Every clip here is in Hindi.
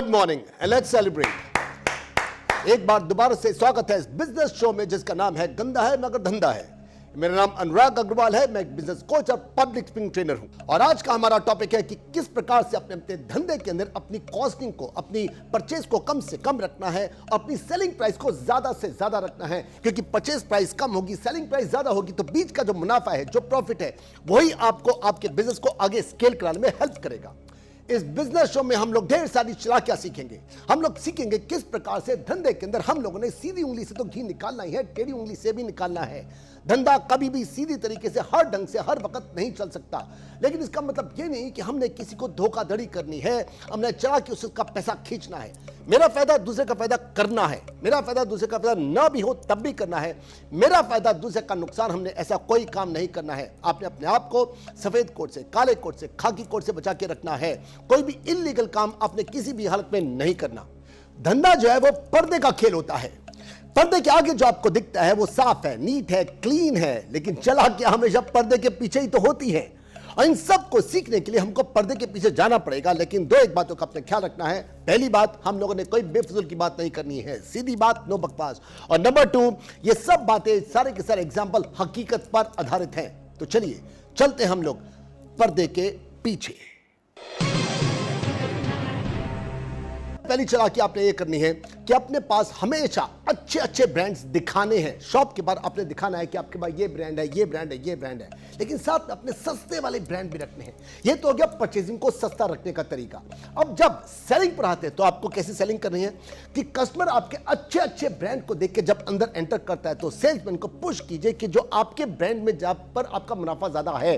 Good morning and let's celebrate. एक बार दोबारा से स्वागत है इस बिजनेस शो में जिसका नाम है गंदा है मगर धंधा है। मेरा नाम अनुराग अग्रवाल है, मैं एक बिजनेस कोच और पब्लिक स्पीकिंग ट्रेनर हूं। और आज का हमारा टॉपिक है कि किस प्रकार से अपने अपने धंधे के अंदर अपनी कॉस्टिंग को, अपनी परचेज को कम से कम रखना है और अपनी सेलिंग प्राइस को ज्यादा से ज्यादा रखना है। क्योंकि परचेज प्राइस कम होगी, सेलिंग प्राइस ज्यादा होगी तो बीच का जो मुनाफा है, जो प्रॉफिट है, वही आपको आपके बिजनेस को आगे स्केल कराने में हेल्प करेगा। इस बिजनेस शो में हम लोग ढेर सारी चालाकियां सीखेंगे। हम लोग सीखेंगे किस प्रकार से धंधे के अंदर हम लोगों ने सीधी उंगली से तो घी निकालना ही है, टेढ़ी उंगली से भी निकालना है। धंधा कभी भी सीधी तरीके से हर ढंग से हर वक्त नहीं चल सकता। लेकिन इसका मतलब ये नहीं कि हमने किसी को धोखाधड़ी करनी है, हमने चाह कि उसका पैसा खींचना है। मेरा फायदा दूसरे का फायदा करना है, मेरा फायदा दूसरे का फायदा ना भी हो तब भी करना है, मेरा फायदा दूसरे का नुकसान, हमने ऐसा कोई काम नहीं करना है। आपने अपने आप को सफेद कोट से, काले कोट से, खाकी कोट से बचा के रखना है। कोई भी इल्लीगल काम आपने किसी भी हालत में नहीं करना। धंधा जो है वो पर्दे का खेल होता है। पर्दे के आगे जो आपको दिखता है वो साफ है, नीट है, क्लीन है, लेकिन चालाकियां हमेशा पर्दे के पीछे ही तो होती है। और इन सब को सीखने के लिए हमको पर्दे के पीछे जाना पड़ेगा। लेकिन दो एक बातों का अपने ख्याल रखना है। पहली बात, हम लोगों ने कोई बेफिजुल की बात नहीं करनी है, सीधी बात, नो बकवास। और नंबर 2, ये सब बातें सारे के सारे एग्जाम्पल हकीकत पर आधारित हैं। तो चलिए चलते हम लोग पर्दे के पीछे। पहली चालाकी आपने ये करनी है कि अपने पास हमेशा अच्छे अच्छे ब्रांड्स दिखाने हैं। शॉप के बाद आपने दिखाना है कि आपके पास ये ब्रांड है, ये ब्रांड है, ये ब्रांड है, लेकिन साथ में अपने सस्ते वाले ब्रांड भी रखने हैं। ये तो हो गया परचेजिंग को सस्ता रखने का तरीका। अब जब सेलिंग पर आते हैं तो आपको कैसी सेलिंग करनी है कि कस्टमर आपके अच्छे अच्छे ब्रांड को देख के जब अंदर एंटर करता है तो सेल्समैन को पुश कीजिए कि जो आपके ब्रांड में जहां पर आपका मुनाफा ज्यादा है।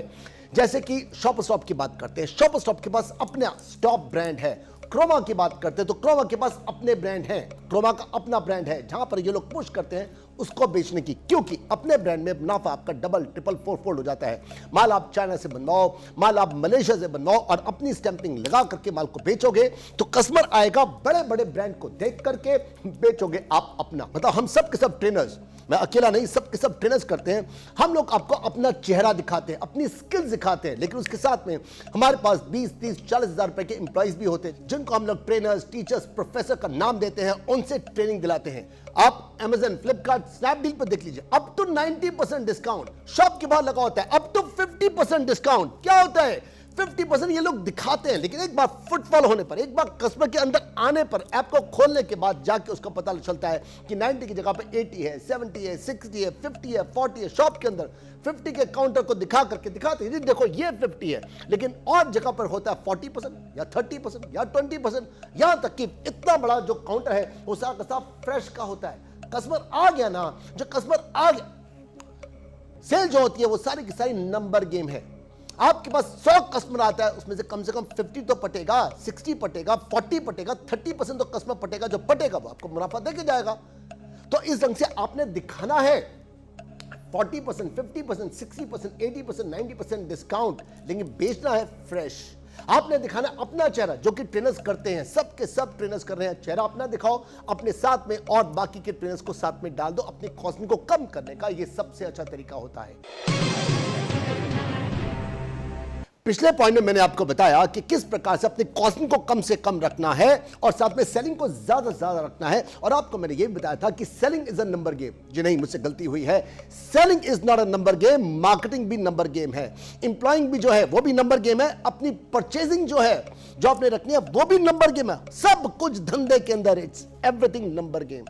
जैसे कि शॉप की बात करते हैं, शॉप के पास अपना स्टॉप ब्रांड है। क्रोमा की बात करते हैं तो क्रोमा के पास अपने ब्रांड हैं, क्रोमा का अपना ब्रांड है, जहां पर ये लोग पुश करते हैं उसको बेचने की। क्योंकि अपने ब्रांड में मुनाफा आपका डबल, ट्रिपल, फोरफोल्ड हो जाता है। माल आप चाइना से बनवाओ, माल आप मलेशिया से बनवाओ और अपनी स्टैंपिंग लगा करके माल को बेचोगे तो कस्टमर आएगा, बड़े बड़े ब्रांड को देख करके बेचोगे आप अपना। मतलब हम सब के सब ट्रेनर्स, मैं अकेला नहीं, सब के सब ट्रेनर्स करते हैं। हम लोग आपको अपना चेहरा दिखाते हैं, अपनी स्किल्स दिखाते हैं, लेकिन उसके साथ में हमारे पास 20, 30, 40 हजार रुपए के एम्प्लॉइज भी होते हैं जिनको हम लोग ट्रेनर्स, टीचर्स, प्रोफेसर का नाम देते हैं, उनसे ट्रेनिंग दिलाते हैं। आप अमेजन, फ्लिपकार्ट, स्नैपडील पर देख लीजिए, अप टू 90% डिस्काउंट। शॉप के बाहर लगा होता है अप टू 50% डिस्काउंट। क्या होता है 50%? ये लोग दिखाते हैं, लेकिन एक बार फुटफॉल होने पर, एक बार कस्टमर के अंदर आने पर, ऐप को खोलने के बाद जाके उसका पता चलता है कि 90 की जगह पे 80 है, 70 है, 60 है, 50 है, 40 है। शॉप के अंदर 50 के काउंटर को दिखा करके दिखाते हैं, देखो ये 50 है, लेकिन और जगह पर होता है 40% या 30% या 20%। यहां तक कि इतना बड़ा जो काउंटर है वो साफ फ्रेश का होता है। कस्टमर आ गया ना, जो कस्टमर आ गया, सेल जो होती है वो सारी की सारी नंबर गेम है। आपके पास 100 कस्टमर आता है, उसमें से कम 50 तो पटेगा, 60 पटेगा, 40 पटेगा, 30% तो कस्टमर पटेगा। जो पटेगा वो आपको मुनाफा देके जाएगा। तो इस ढंग से आपने दिखाना है 40%, 50%, 60%, 80%, 90% डिस्काउंट, लेकिन बेचना है फ्रेश। आपने दिखाना अपना चेहरा, जो कि ट्रेनर्स करते हैं, सब के सब ट्रेनर्स कर रहे हैं। चेहरा अपना दिखाओ, अपने साथ में और बाकी के ट्रेनर्स को साथ में डाल दो। अपनी कॉस्टिंग को कम करने का ये सबसे अच्छा तरीका होता है। पिछले पॉइंट में मैंने आपको बताया कि किस प्रकार से अपनी कॉस्टिंग को कम से कम रखना है और साथ में सेलिंग को ज्यादा से ज्यादा रखना है। और आपको मैंने यह भी बताया था कि selling is a number game. जी नहीं, मुझसे गलती हुई है, selling is not a number game, marketing भी नंबर गेम है, एम्प्लॉइंग भी जो है वो भी नंबर गेम है, अपनी परचेजिंग जो है जो आपने रखनी है वो भी नंबर गेम है। सब कुछ धंधे के अंदर इट्स एवरीथिंग नंबर गेम।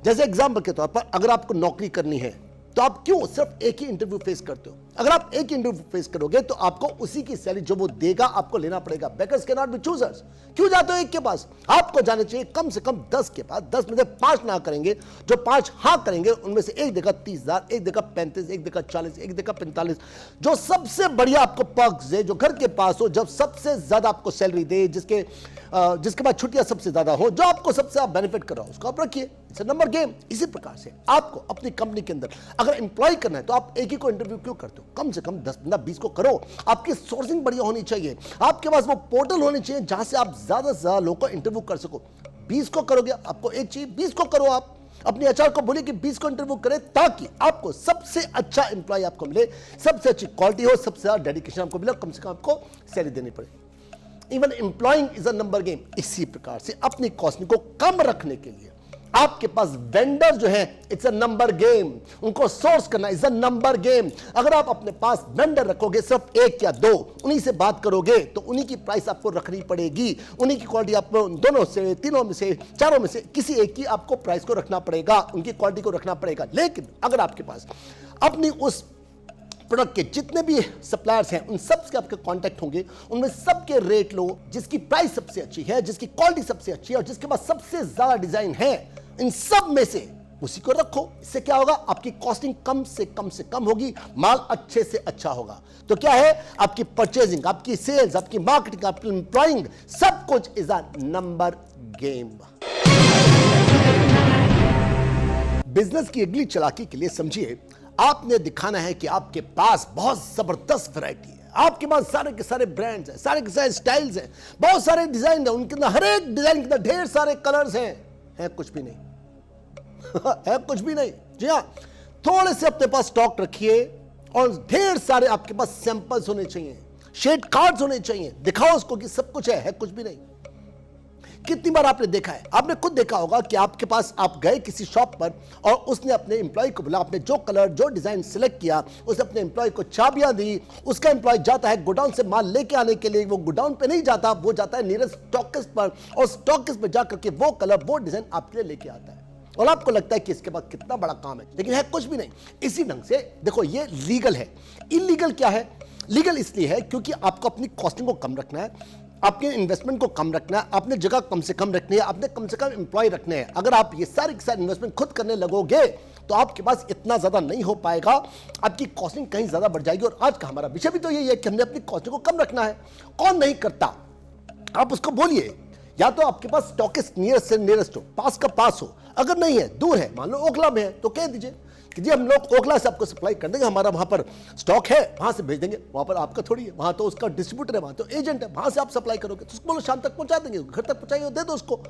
जैसे एग्जाम्पल के तौर पर अगर आपको नौकरी करनी है तो आप क्यों सिर्फ एक ही इंटरव्यू फेस करते हो? अगर आप एक ही इंटरव्यू फेस करोगे तो आपको उसी की सैलरी जो वो देगा आपको लेना पड़ेगा। Beggars can not be choosers. क्यों जाते हो एक के पास? आपको जाने चाहिए कम से कम 10 के पास। 10 में से 5 ना करेंगे, जो 5 हाँ करेंगे उनमें से एक देगा 30,000, एक देगा 35, एक देगा 40, एक देगा 45। जो सबसे बढ़िया आपको पर्क्स दे, जो घर के पास हो, जब सबसे ज्यादा आपको सैलरी दे, जिसके बाद छुट्टियां सबसे ज्यादा हो, जो आपको सबसे ज्यादा बेनिफिट कर रहा हो, उसको आप रखिए। It's a number game. इसी प्रकार से आपको अपनी कंपनी के अंदर अगर एम्प्लॉय करना है तो आप एक ही को इंटरव्यू क्यों करते हो? कम से कम 10, 15, 20 को करो। आपकी सोर्सिंग बढ़िया होनी चाहिए, आपके पास वो पोर्टल होनी चाहिए जहां से आप ज्यादा से ज्यादा लोगों को इंटरव्यू कर सको। 20 को करोगे, आपको एक चाहिए, 20 को करो। आप अपने एचआर को बोलिए कि 20 को इंटरव्यू करें ताकि आपको सबसे अच्छा एम्प्लॉय आपको मिले, सबसे अच्छी क्वालिटी हो, सबसे ज्यादा डेडिकेशन आपको मिले, कम से कम आपको सैलरी देनी पड़े। Even employing is a number game. इसी प्रकार से अपनी कॉस्टिंग को कम रखने के लिए आपके पास वेंडर जो है, इट्स अ नंबर गेम। उनको सोर्स करना इज अ नंबर गेम। अगर आप अपने पास वेंडर रखोगे, सिर्फ एक या दो, उन्हीं से बात करोगे, तो उन्हीं की प्राइस आपको रखनी पड़ेगी, उन्हीं की क्वालिटी आपको दोनों से, तीनों में से, चारों में से किसी एक की आपको प्राइस को रखना पड़ेगा, उनकी क्वालिटी को रखना पड़ेगा। लेकिन अगर आपके पास अपनी उस प्रोडक्ट के जितने भी सप्लायर्स हैं, उन सब से आपके कांटेक्ट होंगे, उनमें सबके रेट लो, जिसकी प्राइस सबसे अच्छी है, जिसकी क्वालिटी सबसे अच्छी है और जिसके पास सबसे ज्यादा डिजाइन है, इन सब में से उसी को रखो। इससे क्या होगा, आपकी कॉस्टिंग कम से कम होगी, माल अच्छे से अच्छा होगा। तो क्या है, आपकी परचेजिंग, आपकी सेल्स, आपकी मार्केटिंग, आपकी एम्प्लॉइंग, सब कुछ is a number game. Business की अगली चालाकी के लिए समझिए, आपने दिखाना है कि आपके पास बहुत जबरदस्त वैरायटी है, आपके पास सारे के सारे ब्रांड्स हैं, सारे के सारे स्टाइल्स हैं, बहुत सारे डिजाइन हैं, उनके अंदर हर एक डिजाइन के अंदर ढेर सारे कलर्स हैं। है कुछ भी नहीं है कुछ भी नहीं। जी हाँ, थोड़े से अपने पास स्टॉक रखिए और ढेर सारे आपके पास सैंपल्स होने चाहिए, शेड कार्ड्स होने चाहिए, दिखाओ उसको कि सब कुछ है कुछ भी नहीं। कितनी बार आपने देखा है, आपने खुद देखा होगा कि आपके पास, आप गए किसी शॉप पर और उसने अपने एम्प्लॉय को बोला, आपने जो कलर जो डिजाइन सिलेक्ट किया, उसने अपने एम्प्लॉय को चाबियां दी, उसका एम्प्लॉय जाता है गोडाउन से माल लेके आने के लिए, वो गोडाउन पे नहीं जाता, वो जाता है नियरेस्ट स्टॉकिस्ट पर और स्टॉकिस्ट पर जाकर के वो कलर वो डिजाइन आपके लिए लेके आता है और आपको लगता है कि इसके बाद कितना बड़ा काम है, लेकिन है कुछ भी नहीं। इसी ढंग से देखो, ये लीगल है। इलीगल क्या है? लीगल इसलिए है क्योंकि आपको अपनी कॉस्टिंग को कम रखना है, आपके इन्वेस्टमेंट को कम रखना है, आपने जगह कम से कम रखनी है, आपने कम से कम एम्प्लॉय रखने हैं। अगर आप ये सारे के सारे इन्वेस्टमेंट खुद करने लगोगे तो आपके पास इतना ज्यादा नहीं हो पाएगा, आपकी कॉस्टिंग कहीं ज्यादा बढ़ जाएगी। और आज का हमारा विषय भी तो यही है कि हमने अपनी कॉस्टिंग को कम रखना है। कौन नहीं करता? आप उसको बोलिए, या तो आपके पास स्टॉकिस्ट नियरेस्ट से नियरेस्ट हो, पास का पास हो, अगर नहीं है, दूर है, मान लो ओखला में है, तो कह दीजिए कि जी हम लोग ओखला से आपको सप्लाई कर देंगे, हमारा वहां पर स्टॉक है, वहां से भेज देंगे। वहां पर आपका थोड़ी है, वहां तो उसका डिस्ट्रीब्यूटर है, वहां तो एजेंट है, वहां से आप सप्लाई करोगे तो उसको बोलो शाम तक पहुंचा देंगे, घर तक पहुंचाइए, दे दो उसको।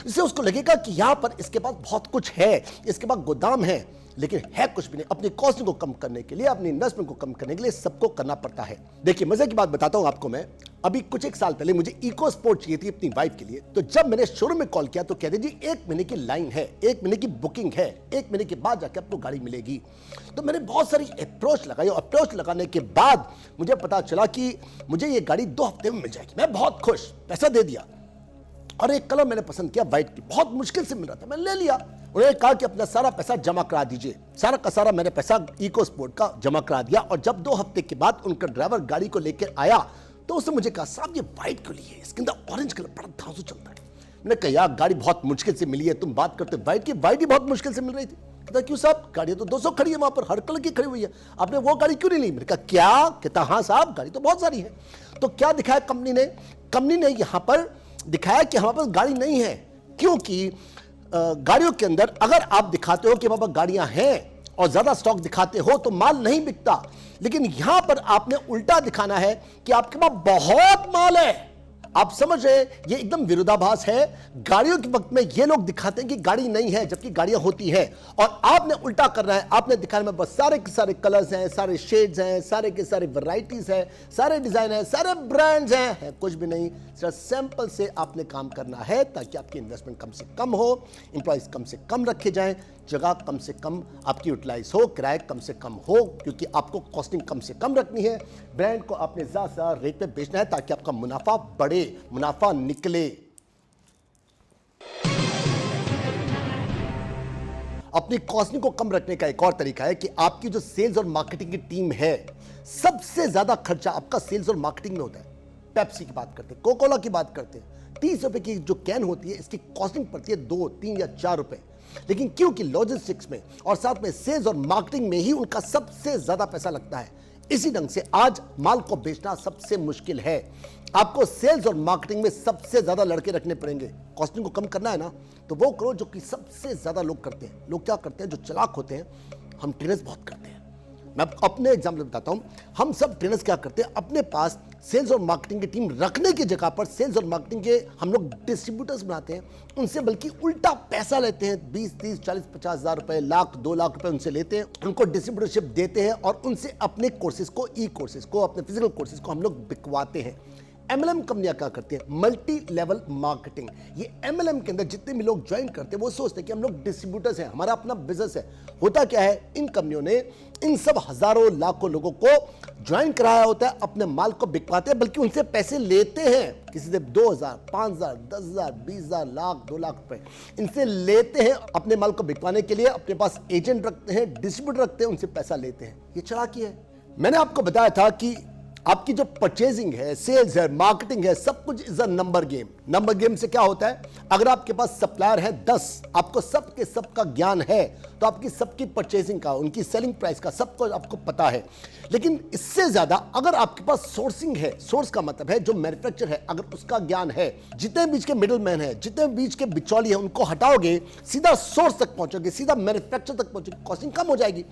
इससे उसको लगेगा कि यहां पर इसके पास बहुत कुछ है, इसके पास गोदाम है, लेकिन है कुछ भी नहीं। अपनी कॉस्टिंग को कम करने के लिए, अपनी इन्वेस्टमेंट को कम करने के लिए सबको करना पड़ता है। देखिए, मजे की बात बताता हूं आपको मैं। अभी कुछ एक साल पहले मुझे इको स्पोर्ट चाहिए थी अपनी वाइफ के लिए, तो जब मैंने शोरूम में कॉल किया तो कहते जी 1 महीने की लाइन है, 1 महीने की बुकिंग है, 1 महीने के बाद जाके आपको गाड़ी मिलेगी। तो मैंने बहुत सारी अप्रोच लगाई और अप्रोच लगाने के बाद मुझे पता चला कि मुझे ये गाड़ी 2 हफ्ते में मिल जाएगी। मैं बहुत खुश, पैसा दे दिया और एक कलर मैंने पसंद किया, व्हाइट की, बहुत मुश्किल से मिल रहा था, मैंने ले लिया। उन्होंने कहा कि अपना सारा पैसा जमा करा दीजिए। सारा का सारा मैंने पैसा इको स्पोर्ट का जमा करा दिया और जब 2 हफ्ते के बाद उनका ड्राइवर गाड़ी को लेकर आया तो उसने मुझे कहा, साहब ये व्हाइट क्यों लिए, इसके अंदर ऑरेंज कलर बड़ा धांसू चलता है। मैंने कहा, यार गाड़ी बहुत मुश्किल से मिली है, तुम बात करते व्हाइट की, व्हाइट ही बहुत मुश्किल से मिल रही थी। कहता क्यों साहब, गाड़ी तो 200 खड़ी है वहां पर, हर कलर की खड़ी हुई है, आपने वो गाड़ी क्यों नहीं ली? मैंने कहा क्या? कहता हाँ साहब, गाड़ी तो बहुत सारी है। तो क्या दिखाया कंपनी ने? कंपनी ने यहां पर दिखाया कि हमारे पास गाड़ी नहीं है, क्योंकि गाड़ियों के अंदर अगर आप दिखाते हो कि हमारे पास गाड़ियां हैं और ज्यादा स्टॉक दिखाते हो तो माल नहीं बिकता, लेकिन यहां पर आपने उल्टा दिखाना है कि आपके पास बहुत माल है। आप समझ रहे हैं, ये एकदम विरोधाभास है। गाड़ियों के वक्त में ये लोग दिखाते हैं कि गाड़ी नहीं है, जबकि गाड़ियां होती हैं, और आपने उल्टा करना है। आपने दिखाने में बस सारे के सारे कलर्स हैं, सारे शेड्स हैं, सारे के सारे वैरायटीज हैं, सारे डिजाइन हैं, सारे ब्रांड्स हैं, है कुछ भी नहीं। सिर्फ सैंपल से आपने काम करना है ताकि आपकी इन्वेस्टमेंट कम से कम हो, एम्प्लॉइज कम से कम रखे जाएं, जगह कम से कम आपकी यूटिलाइज हो, किराया कम से कम हो, क्योंकि आपको कॉस्टिंग कम से कम रखनी है। ब्रांड को आपने ज्यादा से ज्यादा रेट पे बेचना है ताकि आपका मुनाफा बढ़े, मुनाफा निकले। अपनी कॉस्टिंग को कम रखने का एक और तरीका है कि आपकी जो सेल्स और मार्केटिंग की टीम है, सबसे ज्यादा खर्चा आपका सेल्स और मार्केटिंग में होता है। पेप्सी की बात करते हैं, कोका कोला की बात करते हैं, 30 रुपए की जो कैन होती है, इसकी कॉस्टिंग पड़ती है 2, 3 या 4 रुपए, लेकिन क्योंकि लॉजिस्टिक्स में और साथ में सेल्स और मार्केटिंग में ही उनका सबसे ज्यादा पैसा लगता है, इसी ढंग से आज माल को बेचना सबसे मुश्किल है। आपको सेल्स और मार्केटिंग में सबसे ज्यादा लड़के रखने पड़ेंगे। कॉस्टिंग को कम करना है ना, तो वो करो जो कि सबसे ज्यादा लोग करते हैं। लोग क्या करते हैं, जो चालाक होते हैं, हम ट्रेनर्स बहुत करते हैं। मैं अपने एग्जाम्पल बताता हूं, हम सब ट्रेनर्स क्या करते हैं, अपने पास सेल्स और मार्केटिंग की टीम रखने की जगह पर सेल्स और मार्केटिंग के हम लोग डिस्ट्रीब्यूटर्स बनाते हैं, उनसे बल्कि उल्टा पैसा लेते हैं। 20, 30, 40, 50 हज़ार रुपए, लाख, 2 लाख रुपए उनसे लेते हैं, उनको डिस्ट्रीब्यूटरशिप देते हैं और उनसे अपने कोर्सेज को, ई कोर्सेज को, अपने फिजिकल कोर्सेज को हम लोग बिकवाते हैं। MLM कंपनियां क्या करती हैं? Multi level marketing. ये MLM के अंदर जितने भी लोग ज्वाइन करते हैं वो सोचते हैं कि हम लोग डिस्ट्रीब्यूटर्स हैं, हमारा अपना बिजनेस है। होता क्या है, इन कंपनियों ने इन सब हजारों लाखों लोगों को ज्वाइन कराया होता है, अपने माल को बिकवाते हैं, बल्कि उनसे पैसे लेते हैं। किसी से 2,000, 5,000, 10,000, 20,000, लाख, 2 लाख रुपए इनसे लेते हैं अपने माल को बिकवाने के लिए। अपने पास एजेंट रखते हैं, डिस्ट्रीब्यूटर रखते हैं, उनसे पैसा लेते हैं। ये चालाकी है। मैंने आपको बताया था कि आपकी जो परचेजिंग है, सेल्स है, मार्केटिंग है, सब कुछ is a number game. Number game से क्या होता है, अगर आपके पास सप्लायर है 10, आपको सबके सब का ज्ञान है, तो आपकी सबकी परचेजिंग का, उनकी सेलिंग प्राइस का सब कुछ आपको पता है। लेकिन इससे ज्यादा अगर आपके पास सोर्सिंग है, सोर्स का मतलब है जो मैन्युफैक्चर है, अगर उसका ज्ञान है, जितने बीच के मिडिल मैन है, जितने बीच के बिचौली है, उनको हटाओगे, सीधा सोर्स तक पहुंचोगे, सीधा मैन्युफैक्चर तक पहुंचोगे, कॉस्टिंग कम हो जाएगी।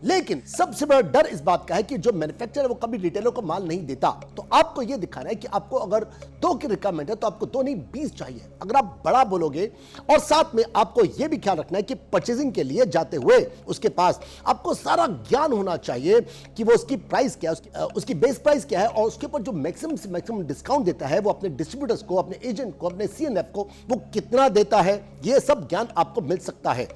लेकिन सबसे बड़ा डर इस बात का है कि जो मैन्युफैक्चरर है वो कभी रिटेलर को माल नहीं देता। तो आपको यह दिखाना है कि आपको अगर 2 की रिक्वायरमेंट है तो आपको 2 नहीं 20 चाहिए। अगर आप बड़ा बोलोगे, और साथ में आपको यह भी ख्याल रखना है कि परचेजिंग के लिए जाते हुए उसके पास आपको सारा ज्ञान होना चाहिए कि वो उसकी प्राइस क्या है, उसकी बेस प्राइस क्या है, और उसके ऊपर जो मैक्सिमम से मैक्सिमम डिस्काउंट देता है वो अपने डिस्ट्रीब्यूटर्स को, अपने एजेंट को, अपने CNF को वो कितना देता है। यह सब ज्ञान आपको मिल सकता है।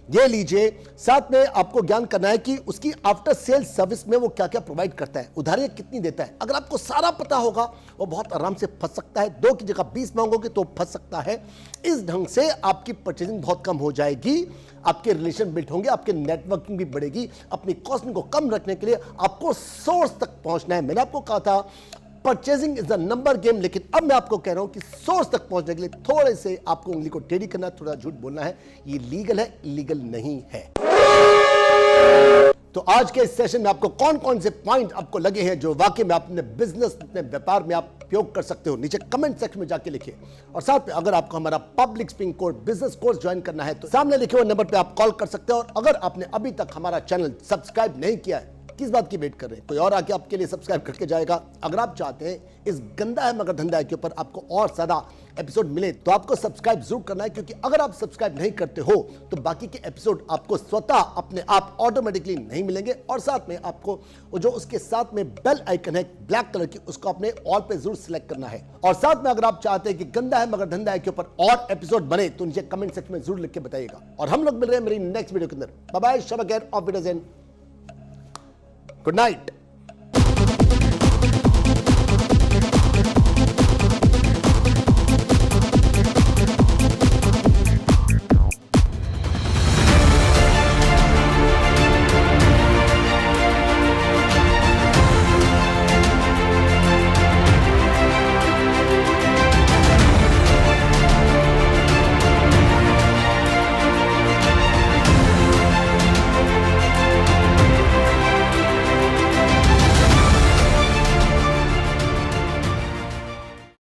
ये लीजिए, साथ में आपको ज्ञान करना है कि उसकी आफ्टर सेल्स सर्विस में वो क्या क्या प्रोवाइड करता है, उधारियां कितनी देता है। अगर आपको सारा पता होगा, वो बहुत आराम से फंस सकता है। 2 की जगह 20 मांगोगे तो फंस सकता है। इस ढंग से आपकी परचेजिंग बहुत कम हो जाएगी, आपके रिलेशन बिल्ड होंगे, आपके नेटवर्किंग भी बढ़ेगी। अपनी कॉस्टिंग को कम रखने के लिए आपको सोर्स तक पहुंचना है। मैंने आपको कहा था purchasing is a number game, लेकिन अब मैं आपको कह रहा हूं कि सोर्स तक पहुंचने के लिए थोड़े से आपको उंगली को टेढ़ी करना, थोड़ा झूठ बोलना है। ये लीगल है, इलीगल नहीं है। तो आज के इस सेशन में आपको कौन कौन से पॉइंट आपको लगे हैं जो वाकई में अपने बिजनेस, अपने व्यापार में आप उपयोग कर सकते हो, नीचे कमेंट सेक्शन में जाके लिखिए। और साथ में अगर आपको हमारा public speaking course, business course join करना है तो सामने लिखे हुए नंबर पे आप कॉल कर सकते हो। और अगर आपने अभी तक हमारा चैनल सब्सक्राइब नहीं किया है, किस बात की वेट कर रहे हैं? कोई और आके आपके लिए सब्सक्राइब करके जाएगा। अगर आप चाहते हैं इस गंदा है मगर धंधा है के ऊपर आपको और ज्यादा एपिसोड मिले तो आपको सब्सक्राइब जरूर करना है, क्योंकि अगर आप सब्सक्राइब नहीं करते हो तो बाकी के एपिसोड आपको स्वतः अपने आप ऑटोमेटिकली नहीं मिलेंगे। और साथ में आपको जो उसके साथ में बेल आइकन है ब्लैक कलर की, उसको अपने ऑल पे जरूर सिलेक्ट करना है। और साथ में अगर आप चाहते हैं कि गंदा है मगर धंधा है के ऊपर और एपिसोड बने तो नीचे कमेंट सेक्शन में जरूर लिख के बताइएगा। और हम लोग मिल रहे हैं मेरी नेक्स्ट वीडियो के अंदर। बाय बाय, शब खैर, ऑफ विडर्स एंड गुड नाइट।